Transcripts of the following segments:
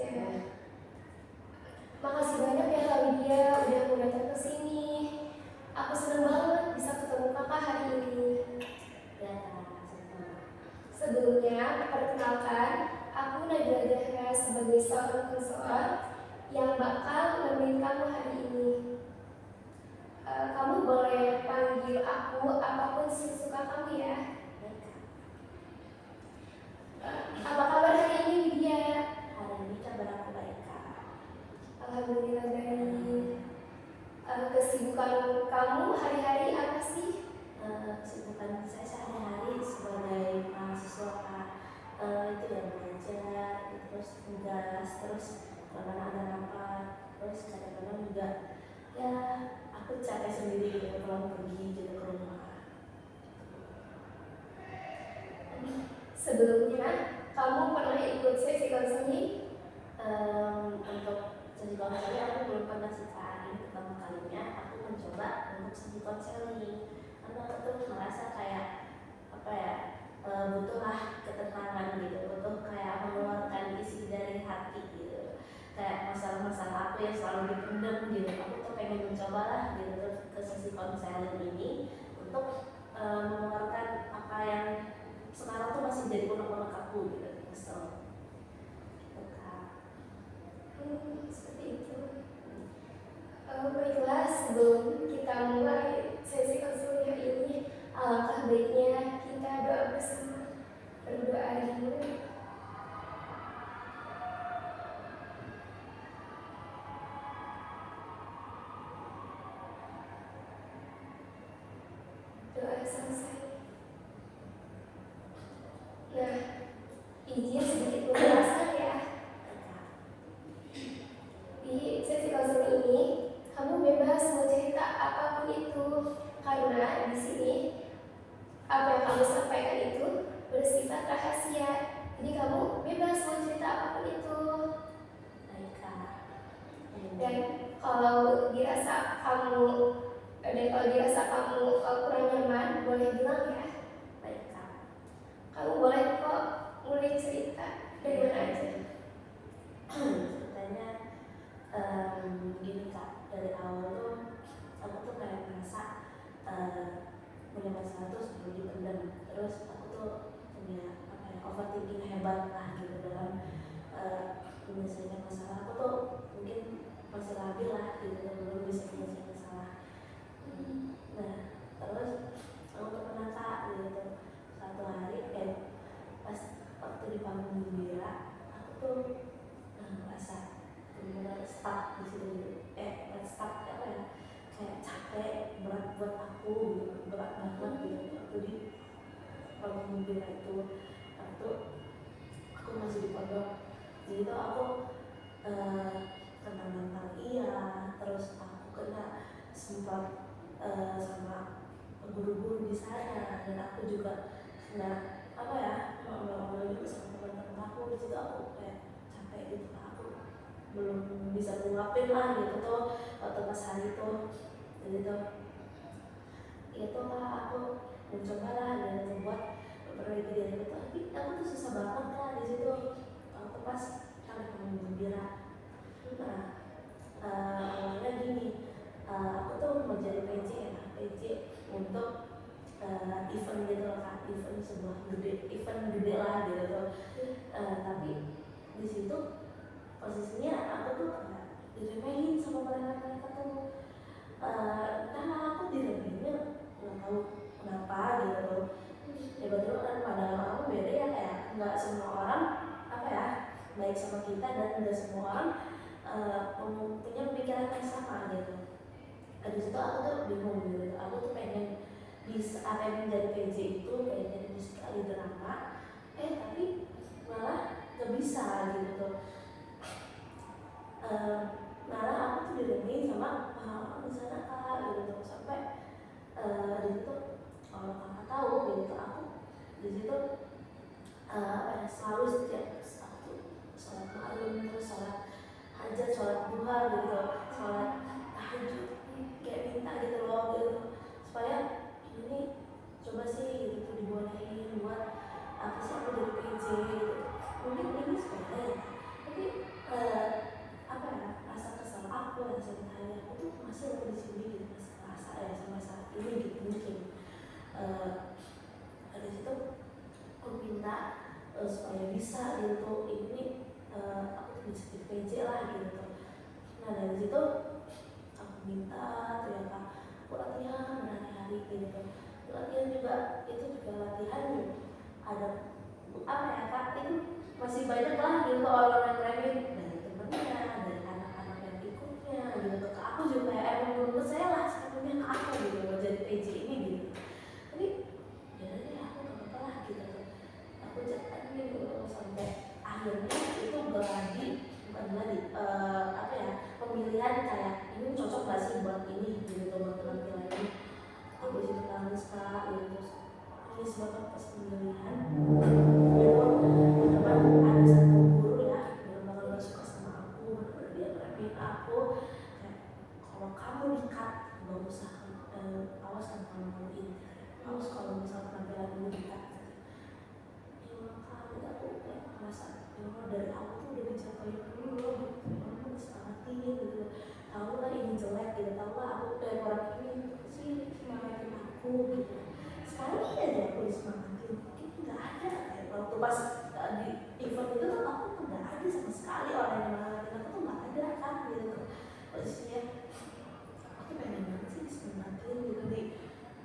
Ya, makasih banyak ya Kak Widya udah mau datang ke sini. Aku senang banget bisa ketemu kakak hari ini. Ya, sama. Sebelumnya, perkenalkan, aku Najwa Zahra sebagai seorang konselor yang bakal nemenin kamu hari ini. Kamu boleh panggil aku apapun sesuka kamu ya. Apa kabar hari ini Widya? Hari ini kabar aku baik, Kak. Alhamdulillah baik. Kesibukan kamu hari-hari apa sih? Kesibukan saya sehari-hari sebagai mahasiswa, Kak, itu ya belajar, terus tugas, terus kadang ada rapat, terus kadang-kadang juga ya aku capek sendiri gitu kalau pergi gitu ke rumah. Sebelumnya, kamu pernah ikut sesi konseling? Untuk sesi konseling aku belum pernah sih, Kak. Ini pertama kalinya aku mencoba untuk sesi konseling karena aku tuh merasa kayak apa ya, butuhlah ketenangan gitu, butuh kayak mengeluarkan isi dari hati gitu, kayak masalah-masalah aku yang selalu dipendam gitu. Aku tuh pengen mencoba lah gitu terus ke sesi konseling ini untuk mengeluarkan apa yang sekarang tuh masih jadi unek-unek aku gitu, kesel. Seperti itu. Baiklah, sebelum kita mulai sesi konseling hari ini, alangkah baiknya kita doa bersama. Berdoa dulu. Doa selesai. Nah, izin sedikit menjelaskan ya. Di sesi konseling ini, kamu bebas mau cerita apapun itu, karena di sini apa yang kamu sampaikan itu bersifat rahasia. Jadi kamu bebas mau cerita apapun itu. Dan kalau dirasa kamu kurang nyaman, boleh bilang ya. Baik, Kak. Kamu boleh kok mulai cerita dari mana aja. Ceritanya gini, Kak, dari awal tuh aku tuh kayak merasa punya masalah tuh sebelum dipendam, terus aku tuh punya apa ya, overthinking hebat lah gitu dalam menyelesaikan masalah. Aku tuh mungkin masih labil lah gitu, belum bisa menyelesaikan masalah. Nah, terus aku tuh pernah, Kak, gitu satu hari kayak pas waktu di panggung gembira aku tuh merasa benar stuck di situ gitu. Stuck apa ya, kayak capek, berat buat aku gitu, berat banget gitu waktu di panggung gembira itu. Waktu aku masih di pondok, jadi tuh aku kena mental terus aku kena sempat sama guru-guru di sana, dan aku juga kena apa ya, ngomong-ngomong juga sama teman-teman aku di situ. Aku kayak capek gitu, aku belum bisa ngungkapin lah gitu tuh waktu pas hari itu. Jadi tuh itu lah aku mencoba lah dan membuat memperbaiki diri itu, tapi aku tuh susah banget lah di situ waktu pas kali gembira. Nah, awalnya gini, aku tuh mau jadi PJ untuk event gitu loh, Kak, event sebuah event gede lah gitu tuh. Tapi di situ posisinya aku tuh kayak diremehin sama mereka tuh. Karena aku diremehinnya nggak tahu kenapa gitu tuh. Ya betul kan, pandangan orang beda ya, kayak nggak semua orang apa ya baik sama kita, dan nggak semua orang punya pemikiran yang sama gitu. Di situ aku tuh bingung gitu. Aku tuh pengen bisa apa yang menjadi PJ itu, pengen jadi musikali drama, tapi malah gak bisa gitu tuh. Malah aku tuh diremehin sama orang di sana, Kak, gitu tuh. Sampai di situ kalau Kakak tahu gitu, aku di situ selalu setiap aku sholat malam, terus sholat hajat, sholat duha gitu, sholat tahajud, kayak minta gitu loh gitu, supaya ini coba sih gitu dibolehin buat apa sih aku jadi PJ gitu. Mungkin ini sepele, tapi Nah dari situ aku minta ternyata aku latihan berhari-hari gitu. Latihan juga itu juga latihan ada apa ya kak, itu masih banyak lah gitu orang yang remehin dari temennya, dari anak-anak yang ikutnya gitu. Ke aku juga kayak emang menurut saya lah sepenuhnya ke aku gitu mau jadi PJ ini gitu. Tapi ya deh aku gak apa-apa lah gitu. Aku jalanin gitu sampai akhirnya itu berladi bukan lagi apa ya, pemilihan kayak ini cocok gak sih buat ini gitu, buat penampilan ini. Aku disitu nangis kak gitu, terus nangis banget pas pemilihan gitu. Teman-teman ada satu guru ya benar-benar gak suka sama aku, benar-benar dia ngeremehin aku kayak kalau kamu di-cut gak usah awas kan kamu ini, awas kalau misal penampilan ini di-cut. Ya makanya aku kayak merasa ya Allah dari aku tuh udah dicapain dulu loh gitu, kamu disematiin gitu, tahu lah ini jelek gitu, tahu lah aku kayak orang ini sih semangatin aku gitu. Sekarang ini aja aku disemangatin, mungkin nggak ada kayak waktu pas di event itu tuh aku tuh nggak ada sama sekali orang yang nyemangatin aku tuh nggak ada kan gitu. Posisinya aku pengen banget sih disemangatin gitu deh,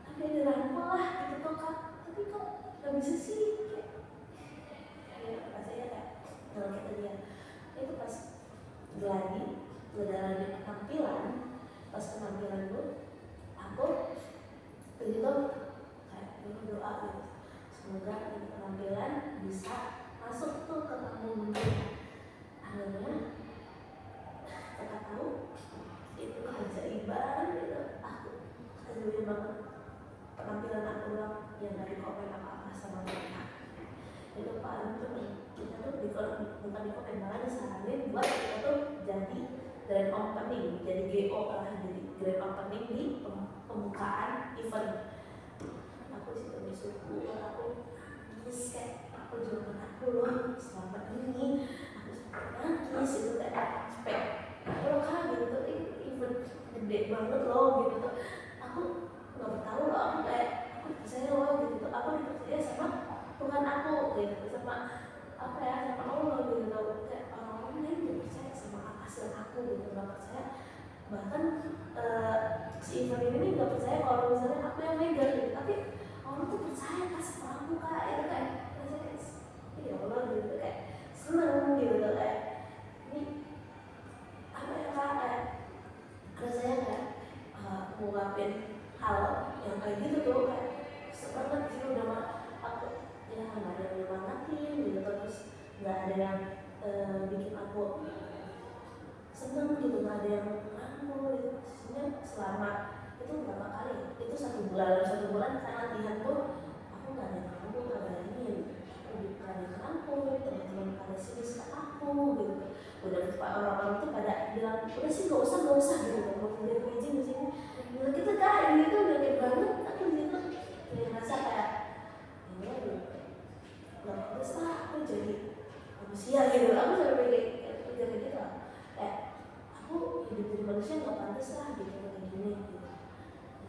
tapi ada rangkul lah gitu tuh kak, tapi kok nggak bisa sih kayak ya rasanya kayak kalau kita lihat itu pas lagi penampilan, pas penampilan tuh aku begitu kayak berdoa gitu, semoga ini penampilan bisa masuk tuh ke panggung. Akhirnya kita tahu itu keajaiban gitu, aku keajaiban banget penampilan aku doang yang dari komen apa-apa sama mereka. Itu paling tuh kita tuh bukan di komen malah disaranin buat kita tuh jadi grand opening, jadi GO lah, jadi grand opening di pembukaan event. Aku situ bersyukur, aku nangis kayak aku juga aku loh selama ini aku nangis itu kayak sampai kalau kan gitu tuh event gede banget loh gitu tuh, aku nggak tahu loh, aku kayak aku percaya loh gitu tuh, aku dipercaya sama Tuhan aku gitu, sama apa ya, sama Allah gitu loh, kayak orang-orang lain gak percaya sama hasil aku gitu, nggak percaya bahkan si event ini nggak percaya kalau misalnya aku yang megang gitu, tapi orang tuh percaya kan sama aku kak, itu kayak rasanya ya Allah gitu, kayak seneng gitu kayak ini apa ya kak, kayak rasanya kayak ngungkapin hal yang kayak gitu tuh kayak semangat gitu, udah mah aku ya nggak ada yang nyemangatin gitu, terus nggak ada yang bikin aku seneng gitu, nggak ada yang nganggur gitu. Sebenarnya selama itu berapa kali, itu 1 bulan karena latihan tuh aku nggak ada yang nganggur, nggak ada ini, aku nggak ada yang nganggur, teman-teman pada sini ke aku gitu. Udah orang-orang tuh pada bilang udah sih nggak usah gitu, mau jadi PJ di sini bilang kita kak ini tuh udah kayak banget, aku gitu kayak ngerasa kayak ini aduh nggak bagus lah aku jadi manusia gitu, aku sampai kayak jadi gitu lah, kayak aku hidup jadi manusia nggak pantas lah gitu kayak gini gitu.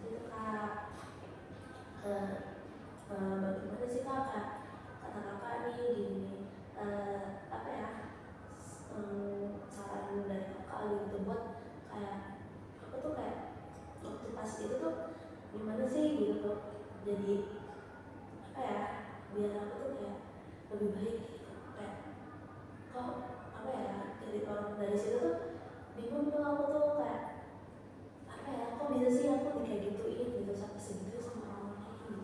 Jadi kak bagaimana sih kak kata kakak nih gini, apa ya saran dari kakak gitu buat kayak aku tuh kayak waktu pas itu tuh gimana sih gitu tuh, jadi apa ya biar aku tuh kayak lebih baik gitu, kayak kok apa ya dari orang dari situ tuh bingung tuh aku tuh kayak apa ya kok bisa sih aku kayak gituin gitu sampai segitu sama orang lain gitu,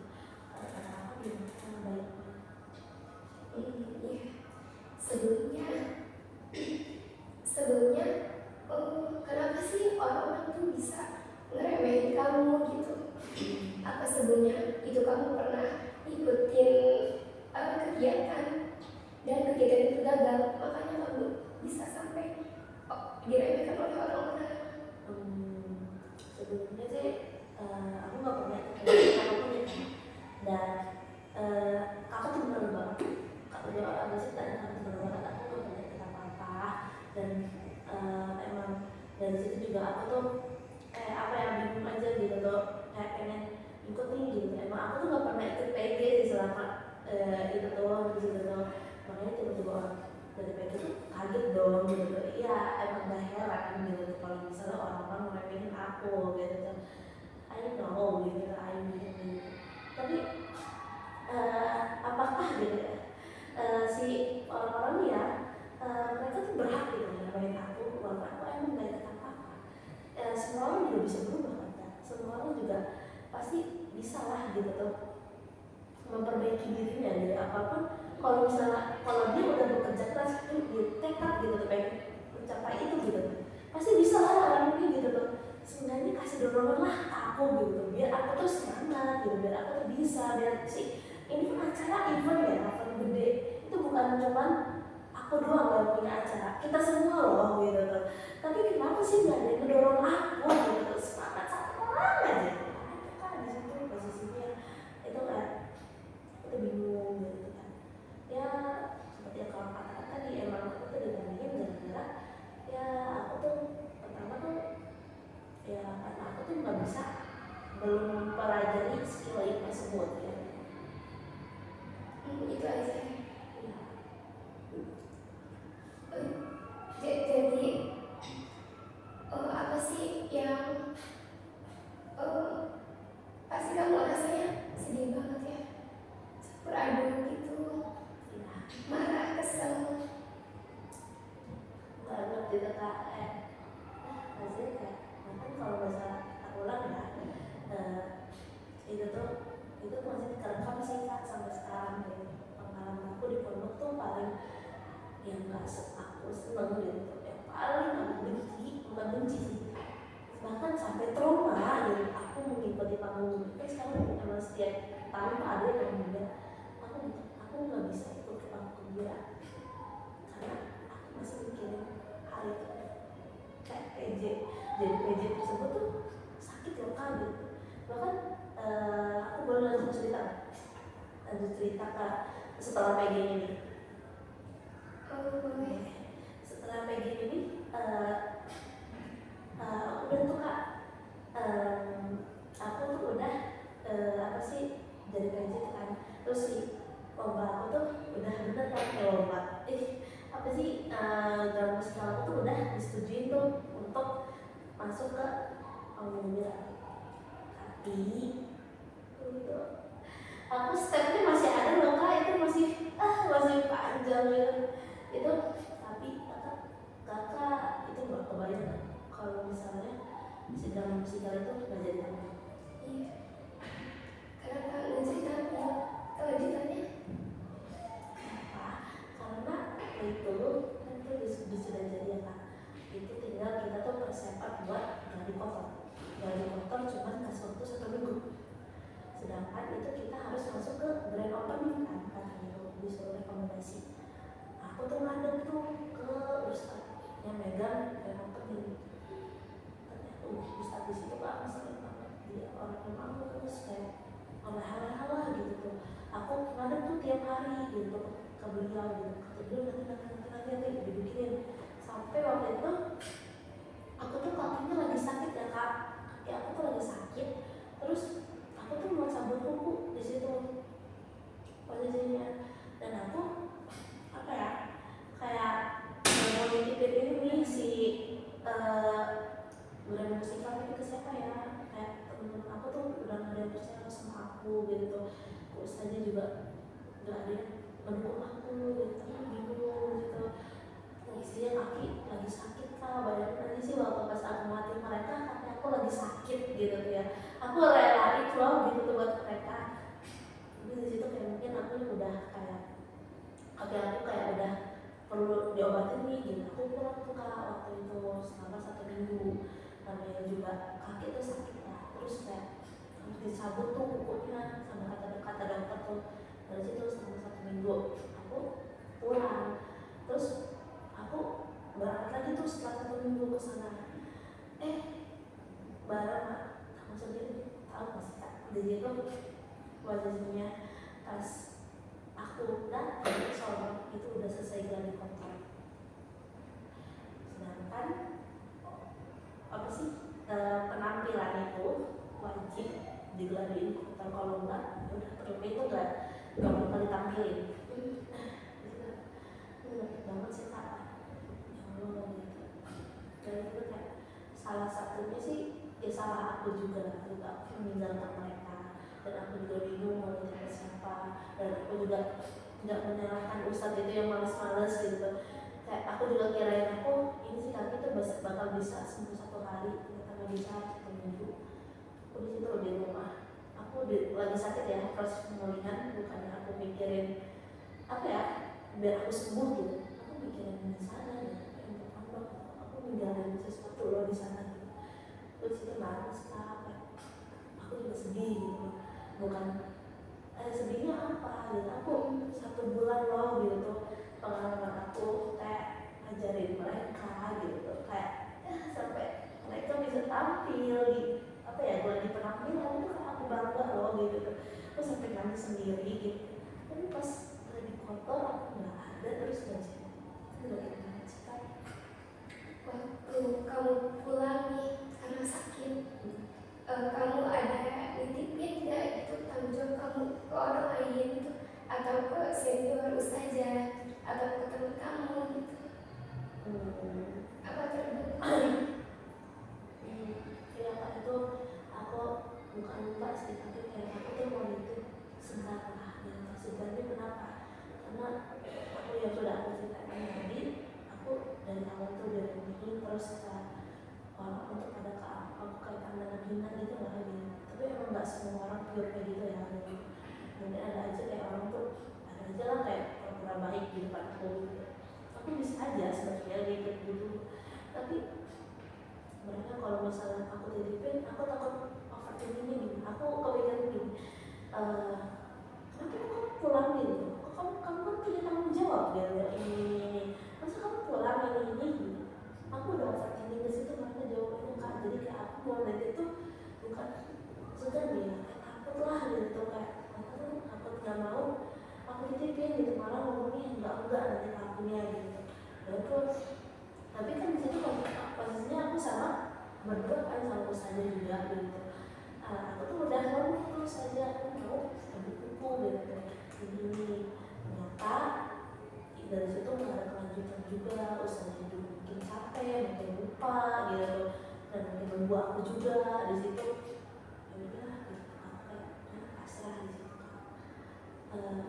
kata-kata aku gimana baik. Iya, sebelumnya kenapa sih orang-orang tuh bisa ngeremehin kamu gitu? Apa sebelumnya itu kamu pernah ikutin kegiatan dan kegiatan itu gagal, makanya kamu bisa sampai diremehkan oleh orang-orang? Sebelumnya sih aku nggak pernah ikut apapun ya, dan kakak tuh bener banget, kak udah agak sih tadi kakak bener banget, aku nggak pernah ikut apa-apa, dan emang dari situ juga aku tuh kayak apa ya bingung aja gitu tuh, kayak pengen ikut nih gitu, emang aku tuh nggak pernah ikut PG sih selama itu tuh di situ tuh, makanya tiba-tiba orang dari PG tuh kaget dong gitu, iya emang gak heran gitu kalau misalnya orang-orang ngeremehin aku gitu kan, I know gitu, I know. Tapi apakah gitu ya, si orang-orang nih ya, mereka tuh berhak gitu ngeremehin aku, walaupun aku emang gak ikut apa-apa. Semua orang juga bisa berubah kan, semua orang juga pasti bisa lah gitu tuh memperbaiki dirinya dari apapun. Kalau misalnya kalau dia udah bekerja keras, dia tekad gitu tuh pengen mencapai itu gitu, pasti bisa lah orang ini gitu tuh. Sebenarnya kasih dorongan lah ke aku gitu, biar aku tuh semangat gitu, biar aku tuh bisa, biar sih ini kan acara event ya, event gede, itu bukan cuman aku doang yang punya acara, kita semua loh gitu tuh. Tapi kenapa sih nggak ada yang mendorong aku gitu, semangat satu orang aja, kan di situ posisinya itu kan, itu bingung gitu kan. Ya seperti yang kawan katakan tadi, emang aku tuh dibandingin gara-gara ya aku tuh pertama tuh ya karena aku tuh nggak bisa, belum mempelajari skill itu tersebut ya. Itu aja. Ya. Jadi apa sih yang pasti kamu rasanya sedih banget ya, campur aduk gitu, marah, kesel Banget gitu kak, maksudnya kayak bahkan kalau masalah kita ulang ya, itu masih terekam sih kak sampai sekarang gitu. Pengalaman aku di pondok tuh paling yang nggak aku seneng gitu, yang paling aku benci, bukan benci sih, bahkan sampai trauma gitu. Aku mengikuti panggung itu sekarang emang setiap tahun ada yang bilang aku nggak bisa ikut ke panggung gembira karena aku masih mikirin hari itu kayak PJ, jadi PJ tersebut tuh sakit loh kan gitu. Bahkan aku boleh lanjut cerita kak setelah PJ ini. Setelah PJ ini udah tuh kak, aku tuh udah apa sih dari PJ kan, terus si lomba aku tuh udah bener kan kayak lomba apa sih dalam musikal aku tuh udah disetujuin tuh untuk masuk ke panggung gembira. Tapi gitu, aku stepnya masih ada loh kak, itu masih panjang gitu itu. Tapi kakak itu nggak kebayang kan kalau misalnya sidang musikal itu nggak jadi tamu. Iya. Kenapa nggak cerita kelanjutannya? Kenapa? Karena itu kan itu sudah jadi ya kak. Itu tinggal kita tuh persiapan buat gali kotor. Gali kotor cuma kasih waktu 1 minggu. Sedangkan itu kita harus masuk ke grand opening kan, katanya tuh disuruh rekomendasi. Aku tuh ngadep tuh ke ustad yang megang grand opening. Ternyata ustad di situ kak masih banget, dia orang yang bagus kayak hal-hal gitu tuh. Aku ngadep tuh tiap hari gitu ke beliau gitu, kata beliau nanti dibikinin. Sampai waktu itu aku tuh kakinya lagi sakit ya kak, kaki aku tuh lagi sakit, terus aku tuh mau cabut kuku di situ posisinya, dan aku apa ya kayak mau nitipin ini nih si bulan musikal ini ke siapa ya, kayak temen-temen aku tuh udah gak ada yang percaya sama aku gitu. Ustaznya juga gak ada yang mendukung aku gitu, bingung gitu. Istrinya kaki lagi sakit kak, bayangin aja sih waktu pas aku mati mereka kaki aku lagi sakit gitu ya, aku relain loh gitu tuh buat mereka. Tapi di situ kayak mungkin aku udah kayak kaki aku kayak udah perlu diobatin nih gitu. Aku pulang tuh kak waktu itu selama 1 minggu, namanya juga kaki tuh sakit lah, terus kayak harus dicabut tuh kukunya sama kata dokter tuh. Dari situ selama 1 minggu aku pulang, terus aku berangkat lagi tuh setelah 1 minggu ke sana. Barang kamu sendiri tahu nggak sih kak, di situ wajahnya pas aku datang soal itu udah selesai gladi kotor. Sedangkan apa sih penampilan itu wajib digladiin kotor, kalau enggak udah perlu itu nggak bakal ditampilin. Banget sih kak, ya Allah gitu. Dan itu kayak salah satunya sih ya salah aku juga aku meninggalkan mereka, dan aku juga bingung mau minta ke siapa, dan aku juga nggak menyalahkan ustadz itu yang malas-malas gitu. Kayak aku juga kirain aku ini sih kaki tuh bakal bisa sembuh 1 hari, ternyata nggak bisa 1 minggu. Aku di situ di rumah, aku lagi sakit ya, proses pemulihan, bukannya aku mikirin apa ya biar aku sembuh gitu, aku mikirin di sana ya, untuk Allah aku menjalani sesuatu loh di sana gitu. Terus itu nangis capek, aku juga sedih gitu, bukan sedihnya apa gitu, aku 1 bulan loh gitu pengalaman aku kayak ngajarin mereka gitu, kayak sampai mereka bisa tampil di apa ya, gue di penampilan itu kayak aku bangga loh gitu, aku sampai nangis sendiri gitu. Tapi pas lagi kotor aku nggak ada, terus ngajarin itu lagi nangis kan. Waktu kamu pulang nih karena sakit, kamu ada nitipin nggak itu tanggung jawab kamu ke orang lain gitu, atau ke senior ustazah atau ke teman kamu gitu? Apa terbuka? Ya Kak, itu aku bukan lupa sih, tapi kayak aku tuh mau itu sebentar lah gitu. Sebenarnya kenapa? Karena aku yang sudah aku ceritakan tadi, aku dari awal tuh dari ini terus orang untuk pada ke aku kayak pandangan hina gitu lah gitu. Tapi emang nggak semua orang pure kayak gitu ya gitu. Mungkin ada aja kayak orang tuh ada aja lah kayak pura-pura baik di depan aku gitu. Aku bisa aja sebenarnya gitu dulu, tapi mereka kalau misalnya aku titipin, aku takut overthinking gini, aku kepikiran gini, kenapa kamu pulang gitu, kamu kan punya tanggung jawab gitu, ini masa kamu pulang ini gitu. Aku udah overthinking ke situ, makanya jawabannya Kak, jadi kayak aku mau nanti itu bukan sudah dia takut lah gitu, kayak aku nggak mau aku titipin gitu, malah ngomongnya enggak nanti akunya gitu. Terus tapi kan di situ posisinya aku sama berdua kan sama saja juga gitu. Aku tuh udah ngomong terus saja aku mau ambil buku gitu. Ini ternyata dari situ nggak ada kelanjutan juga, usahanya juga mungkin capek, mungkin lupa gitu, dan mungkin nunggu aku juga di situ. Ya udah gitu, aku kayak pasrah di situ. Ya udah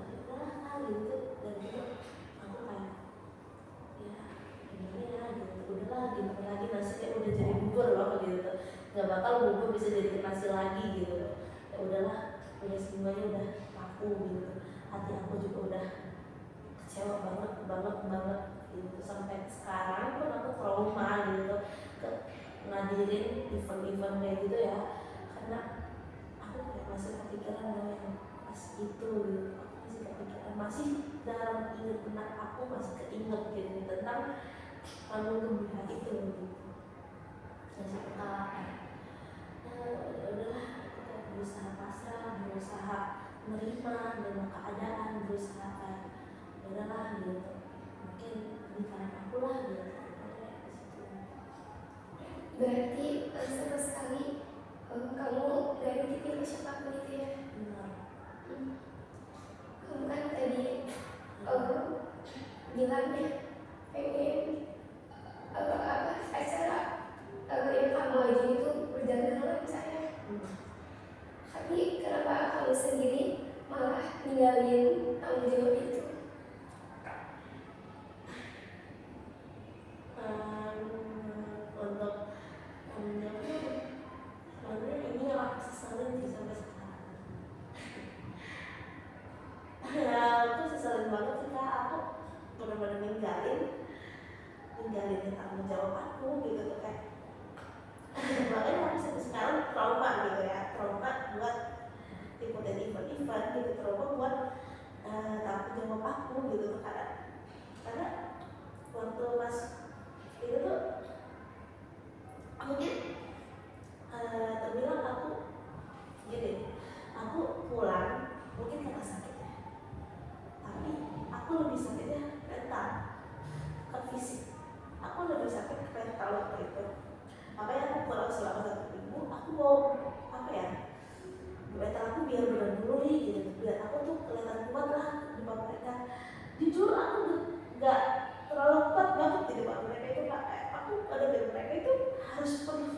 gitu, dan itu aku kayak ya gitu, udahlah gimana lagi, nasi kayak udah jadi bubur loh gitu, nggak bakal bubur bisa jadi nasi lagi gitu. Ya udahlah, udah semuanya udah laku gitu, hati aku juga udah kecewa banget gitu. Sampai sekarang pun aku trauma gitu ke ngadirin event-event kayak gitu ya, karena aku kayak masih kepikiran yang pas itu gitu, aku masih kepikiran, masih dalam ingat benak aku masih keinget gitu tentang lalu gembira itu gitu. Masih ketawa. Ya udahlah, kita berusaha pasrah, berusaha menerima dengan keadaan, berusaha kayak ya udahlah gitu, mungkin di tangan aku lah gitu. Berarti sama sekali kamu gak nitipin ke siapapun itu ya? Benar. Kamu kan tadi bilangnya pengen acara yang kamu aja itu berjalan dengan lancar ya. Tapi kenapa kamu sendiri malah ninggalin tanggung jawab itu? Untuk tanggung jawab sebenarnya ini yang aku sesalin sih sampai sekarang. Ya aku sesalin banget sih Kak, aku benar-benar ninggalin tanggung jawab aku gitu tuh kayak makanya aku sampai sekarang trauma gitu ya, trauma buat ikutin event-event gitu, trauma buat tanggung jawab aku gitu tuh, karena waktu pas itu tuh mungkin terbilang aku gini, aku pulang mungkin karena sakit ya, tapi aku lebih sakitnya mental ke fisik, aku lebih sakit ke mental waktu itu. Makanya aku pulang selama 1 minggu, aku mau apa ya, mental aku biar benar dulu nih gitu, biar aku tuh kelihatan kuat lah di depan mereka. Jujur aku nggak terlalu kuat banget di depan mereka itu, Pak. Aku pada mereka itu harus penuh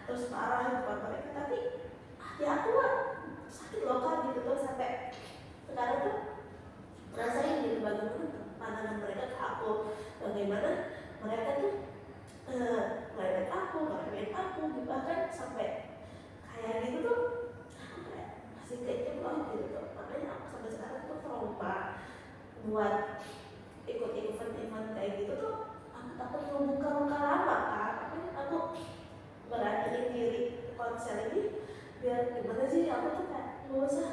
terus parah di depan mereka, tapi hati aku mah sakit loh Kak gitu tuh, sampai sekarang tuh ngerasain gitu bagaimana pandangan mereka ke aku, bagaimana mereka tuh ngeledek aku, ngeremehin aku gitu, bahkan sampai kayak gitu tuh aku kayak masih kecil loh gitu tuh. Makanya aku sampai sekarang tuh trauma buat ikut event-event kayak gitu tuh. Aku takut membuka luka lama Kak, makanya aku beraniin diri konser ini biar gimana sih, aku tuh kayak gak usah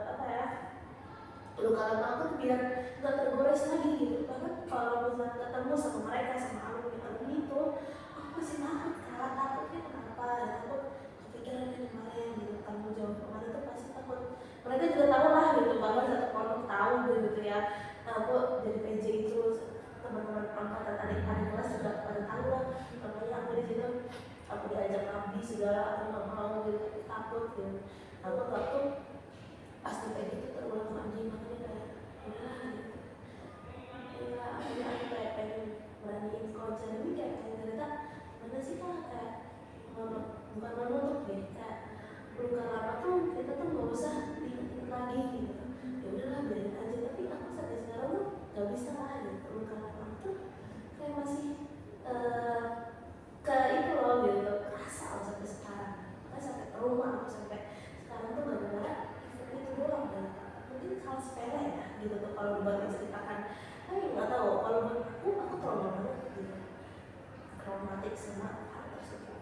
apa ya, luka lama aku tuh biar gak tergores lagi gitu. Bahkan kalau misalnya ketemu sama mereka, sama alumni itu, aku masih takut Kak. Takutnya kenapa? Takut kepikiran yang kemarin gitu, tanggung jawab kemarin tuh pasti takut. Mereka juga tahu lah gitu, bahkan satu pondok tahu gitu ya. Nah, aku jadi PJ itu, teman-teman angkatan adik-adik kelas juga pada tahu lah. Makanya aku di situ, aku diajak nabi segala, aku nggak mau gitu, takut gitu. Aku takut pasti kayak gitu terulang lagi, makanya kayak udah gitu. Ya aku kayak pengen beraniin konser ini, kayak ternyata mana sih Kak, kayak bukan menutup deh, kayak luka lama tuh kita tuh nggak usah diingat lagi gitu. Ya udahlah biarin aja, tapi aku sampai sekarang tuh nggak bisa lah gitu. Luka lama tuh kayak masih ke itu loh gitu, kerasa sampai sekarang. Makanya sampai trauma aku sampai sekarang tuh gara-gara itu doang dan mungkin hal sepele ya gitu tuh kalau buat menceritakan. Tapi nggak tahu, kalau buat aku trauma banget gitu, traumatik sama hal tersebut.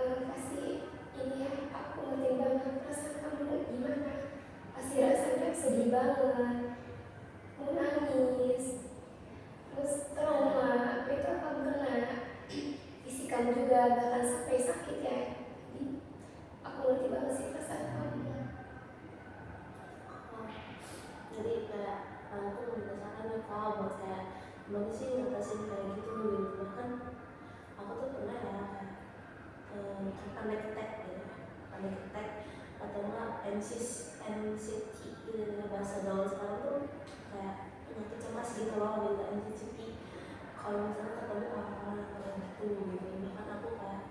Pasti ini ya, aku ngerti banget perasaan kamu gimana. Pasti rasanya sedih banget, mau nangis, terus trauma itu akan kena fisik kamu juga, bahkan sampai sakit ya. Jadi aku ngerti banget sih perasaan kamu. Jadi kayak aku minta saran nih Kak, buat kayak gimana sih ngatasin kayak gitu gitu. Bahkan aku tuh pernah ya kayak panic attack gitu, panic attack atau enggak NCT gitu, bahasa gaul sekarang tuh kayak penyakit cemas gitu loh gitu, NCT. Kalau misalnya ketemu orang-orang yang gitu gitu, bahkan aku kayak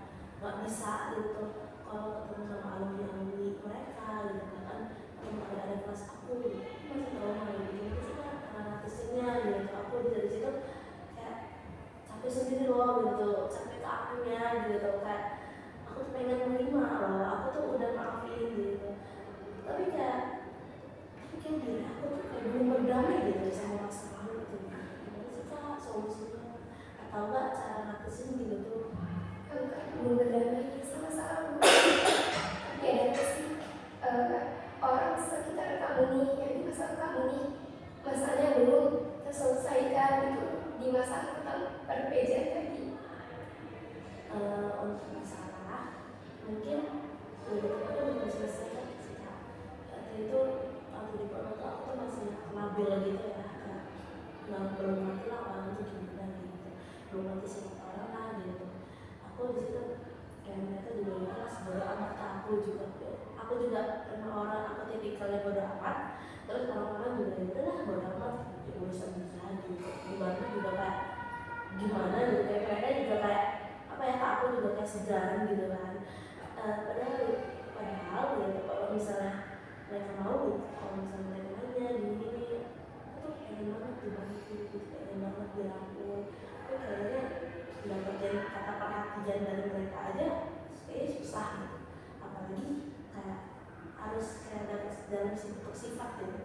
nggak bisa gitu kalau ketemu sama alumni mereka gitu, bahkan ketemu ada kelas aku gitu, masih trauma gitu. Itu sih kan analisisnya gitu, aku dari situ kayak capek sendiri loh gitu, capek ke akunya gitu, kayak aku tuh pengen menerima loh, aku tuh udah maafin gitu, tapi kayak diri aku tuh kayak belum berdamai gitu sama masa lalu gitu. Gimana sih Kak solusinya, atau enggak cara ngatasin gitu tuh? Kamu kan belum berdamai sama salah, tapi ada sih orang sekitar kamu nih yang di masa kamu nih masalahnya belum terselesaikan itu di masa tentang perbedaan tadi. Untuk masalah mungkin udah belum selesai sih Kak. Itu waktu di pondok aku tuh masih labil gitu ya, kayak belum ngerti lah orang itu gimana gitu, belum ngerti sifat orang lah gitu. Aku di situ kayak mereka juga ikhlas bodo amat ke aku juga. Aku juga karena orang, aku tipikalnya bodo amat, terus orang-orang juga ya udahlah bodo amat, urusan bisa gitu. Gimana juga kayak gimana gitu, kayak mereka juga kayak apa ya, aku juga kayak segan gitu kan. Padahal gitu kalau misalnya mereka mau gitu, kalau misalnya mereka nanya gini aku tuh pengen banget dibantu gitu, pengen banget dirangkul. Tapi kayaknya dapetin kata perhatian dari mereka aja kayaknya susah gitu, apalagi kayak harus kayak dalam bentuk sifat gitu,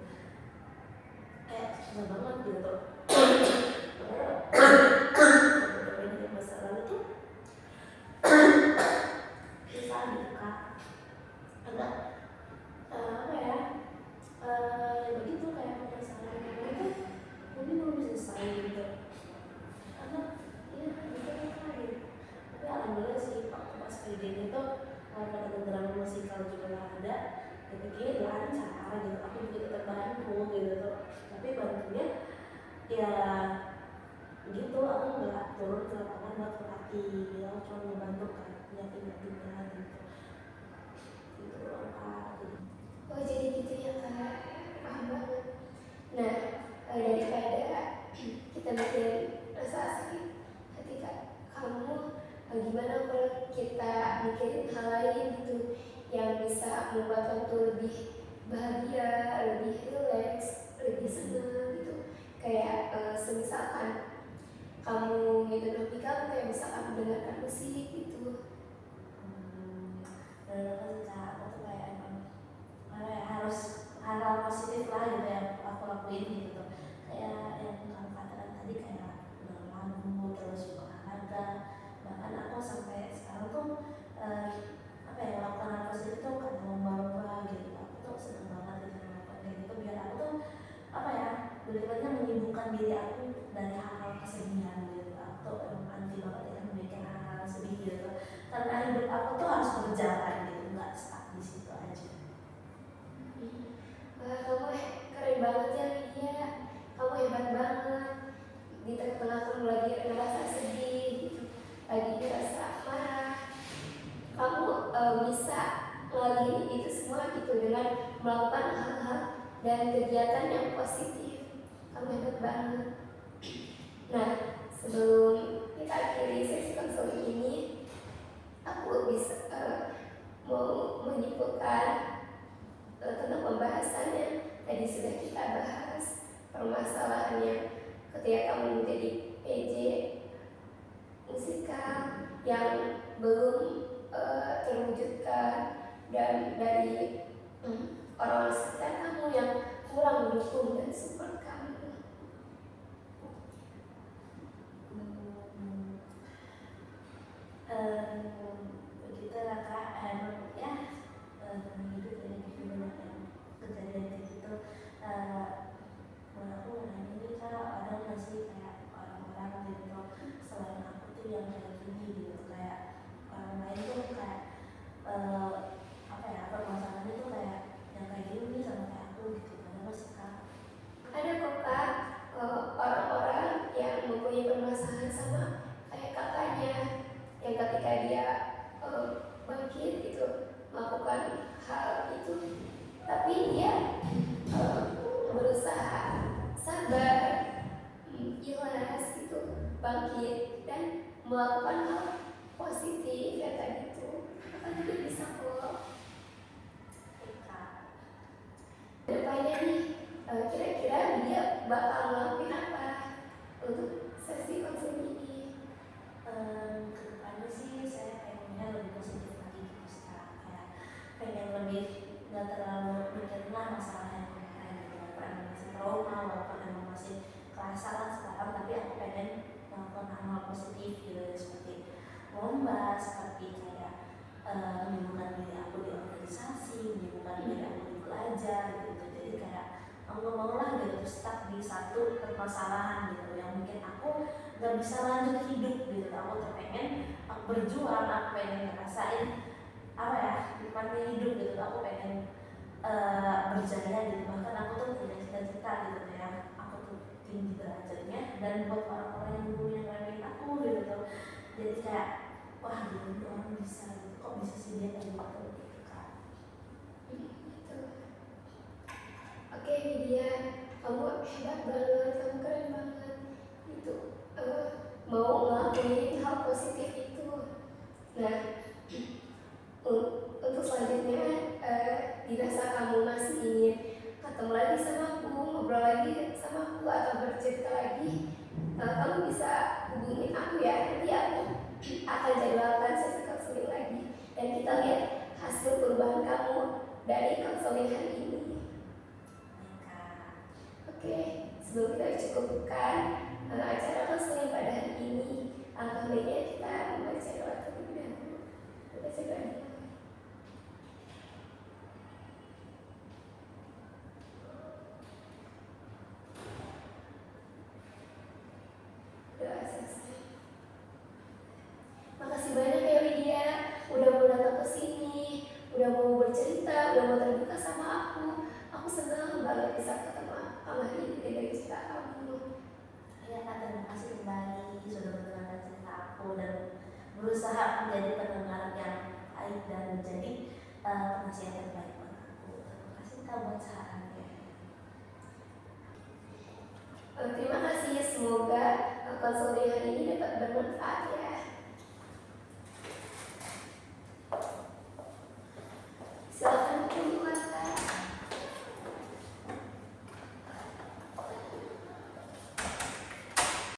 kayak susah banget gitu. Dari masa lalu tuh susah gitu Kak, agak apa ya, begitu kayak permasalahan itu mungkin belum selesai gitu, karena ya gitu kan gitu. Tapi alhamdulillah sih waktu pas PJJ itu karena ada drama musikal juga nggak ada, jadi kayak lancar gitu, aku juga tetap bantu gitu tuh. Tapi bantunya ya gitu, aku nggak turun ke lapangan buat pelatih gitu, aku cuma ngebantu kan nyatin-nyatinnya gitu. Gitu doang Kak. Oh jadi gitu ya Kak, paham banget. Nah daripada kita bikin bisa membuat tuh lebih bahagia, lebih rileks, lebih senang gitu. Kayak semisalkan kamu gitu, tapi kamu kayak misalkan mendengarkan musik gitu. Bener-bener sih Kak, aku tuh kayak emang apa ya, harus hal-hal positif lah gitu yang aku lakuin gitu tuh. Kayak yang kamu katakan tadi kayak dengar lagu, terus juga olahraga. Bahkan aku sampai sekarang tuh apa ya, melakukan hal positif tuh kayak lomba-lomba gitu. Aku tuh seneng banget gitu melakukan kayak gitu, biar aku tuh apa ya, bener-bener menyibukkan diri aku dari hal-hal kesedihan gitu. Aku tuh emang anti banget ya memikir hal-hal sedih gitu, karena hidup aku tuh harus berjalan gitu, nggak stuck di situ aja. Wah, kamu keren banget ya Lydia, kamu hebat banget. Di tengah-tengah kamu lagi ngerasa sedih gitu, lagi ngerasa marah, kamu bisa ngelaluin itu semua gitu dengan melakukan hal-hal dan kegiatan yang positif. Kamu hebat banget. Nah, sebelum kita akhiri sesi konseling ini, aku bisa mau menyimpulkan tentang pembahasannya. Tadi sudah kita bahas permasalahannya ketika kamu menjadi PJ musikal yang belum terwujudkan, dan dari orang sekitar kamu yang kurang mendukung dan support kamu. Begitu lah Kak, emang ya hidup jadi banyak yang kejadian kayak gitu. Aku nanya ini Kak, ada nggak sih kayak orang-orang gitu selain aku tuh yang kayak gini gitu, kayak orang lain tuh kayak apa ya, permasalahannya tuh kayak yang kayak gini sama kayak aku gitu, ada nggak sih Kak? Ada kok Kak, orang-orang yang mempunyai permasalahan sama kayak kakaknya, yang ketika dia bangkit gitu melakukan hal itu, tapi dia berusaha sabar, ikhlas gitu, bangkit dan melakukan hal positif yang tadi itu. Kakak juga bisa kok. Depannya nih, kira-kira dia bakal ngelakuin apa untuk sesi konseling ini? Kedepannya sih saya pengennya lebih positif lagi gitu sih Kak. Kayak pengen lebih nggak terlalu mikirin lah masalah yang kemarin gitu, walaupun emang masih trauma, walaupun emang masih kerasa lah sekarang, tapi aku pengen melakukan hal-hal positif gitu, seperti lomba, seperti kayak menyibukkan diri aku di organisasi, menyibukkan diri aku di belajar gitu. Jadi kayak aku nggak mau lah gitu stuck di satu permasalahan gitu yang mungkin aku nggak bisa lanjut hidup gitu. Aku tuh pengen aku berjuang, aku pengen ngerasain apa ya, nikmatnya hidup gitu. Aku pengen berjaya gitu. Bahkan aku tuh punya cita-cita gitu ya, aku tuh tinggi derajatnya dan buat orang-orang yang dulu yang remehin aku gitu tuh, jadi kayak wah dulu orang bisa gitu, kok bisa sih dia kayak gitu gitu Kak. Gitu. Oke Lydia, kamu hebat banget, kamu keren banget gitu, mau ngelakuin hal positif itu. Nah, untuk selanjutnya, dirasa kamu masih ingin ketemu lagi sama aku, ngobrol lagi sama aku, atau bercerita lagi, kamu bisa hubungin aku ya. Nanti aku akan jadwalkan sesi konseling lagi dan kita lihat hasil perubahan kamu dari konseling hari ini. Oke, sebelum kita cukupkan acara konseling pada hari ini, alangkah baiknya kita membaca doa terlebih dahulu. Baca doa. Doa selesai. Makasih banyak ya Lydia, udah mau datang ke sini, udah mau bercerita, udah mau terbuka sama aku. Aku senang banget bisa ketemu kamu hari ini dari cerita kamu. Ya Kak, terima kasih kembali sudah mendengarkan cerita aku dan berusaha menjadi pendengar yang baik dan menjadi penasihat yang baik buat aku. Terima kasih Kak buat sarannya. Terima kasih, semoga konseling hari ini dapat bermanfaat ya.